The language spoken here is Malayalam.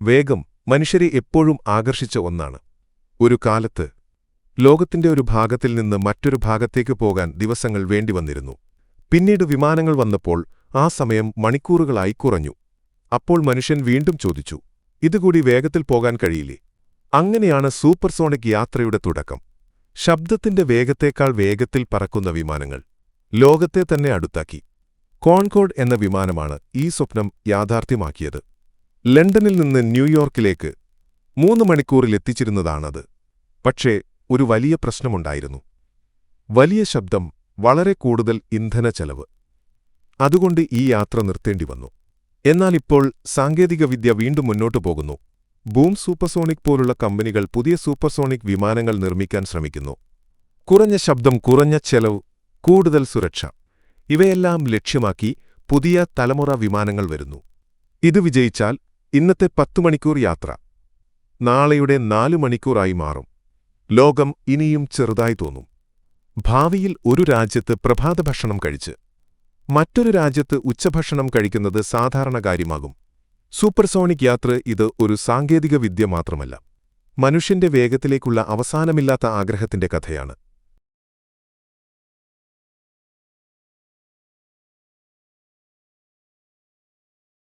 വേഗം മനുഷ്യരെ എപ്പോഴും ആകർഷിച്ച ഒന്നാണ്. ഒരു കാലത്ത് ലോകത്തിന്റെ ഒരു ഭാഗത്തിൽ നിന്ന് മറ്റൊരു ഭാഗത്തേക്ക് പോകാൻ ദിവസങ്ങൾ വേണ്ടിവന്നിരുന്നു. പിന്നീട് വിമാനങ്ങൾ വന്നപ്പോൾ ആ സമയം മണിക്കൂറുകളായി കുറഞ്ഞു. അപ്പോൾ മനുഷ്യൻ വീണ്ടും ചോദിച്ചു, ഇതുകൂടി വേഗത്തിൽ പോകാൻ കഴിയില്ലേ? അങ്ങനെയാണ് സൂപ്പർസോണിക് യാത്രയുടെ തുടക്കം. ശബ്ദത്തിന്റെ വേഗത്തേക്കാൾ വേഗത്തിൽ പറക്കുന്ന വിമാനങ്ങൾ ലോകത്തെ തന്നെ അടുത്താക്കി. കോൺകോർഡ് എന്ന വിമാനമാണ് ഈ സ്വപ്നം യാഥാർത്ഥ്യമാക്കിയത്. ലണ്ടനിൽ നിന്ന് ന്യൂയോർക്കിലേക്ക് 3 മണിക്കൂറിലെത്തിച്ചിരുന്നതാണത്. പക്ഷേ ഒരു വലിയ പ്രശ്നമുണ്ടായിരുന്നു. വലിയ ശബ്ദം, വളരെ കൂടുതൽ ഇന്ധനച്ചെലവ്. അതുകൊണ്ട് ഈ യാത്ര നിർത്തേണ്ടിവന്നു. എന്നാൽ ഇപ്പോൾ സാങ്കേതികവിദ്യ വീണ്ടും മുന്നോട്ടു പോകുന്നു. ബൂം സൂപ്പർസോണിക് പോലുള്ള കമ്പനികൾ പുതിയ സൂപ്പർസോണിക് വിമാനങ്ങൾ നിർമ്മിക്കാൻ ശ്രമിക്കുന്നു. കുറഞ്ഞ ശബ്ദം, കുറഞ്ഞ ചെലവ്, കൂടുതൽ സുരക്ഷ, ഇവയെല്ലാം ലക്ഷ്യമാക്കി പുതിയ തലമുറ വിമാനങ്ങൾ വരുന്നു. ഇത് വിജയിച്ചാൽ ഇന്നത്തെ 10 മണിക്കൂർ യാത്ര നാളെയുടെ 4 മണിക്കൂറായി മാറും. ലോകം ഇനിയും ചെറുതായി തോന്നും. ഭാവിയിൽ ഒരു രാജ്യത്ത് പ്രഭാതഭക്ഷണം കഴിച്ച് മറ്റൊരു രാജ്യത്ത് ഉച്ചഭക്ഷണം കഴിക്കുന്നത് സാധാരണ കാര്യമാകും. സൂപ്പർസോണിക് യാത്ര ഇത് ഒരു സാങ്കേതിക വിദ്യ മാത്രമല്ല, മനുഷ്യന്റെ വേഗത്തിലേക്കുള്ള അവസാനമില്ലാത്ത ആഗ്രഹത്തിന്റെ കഥയാണ്.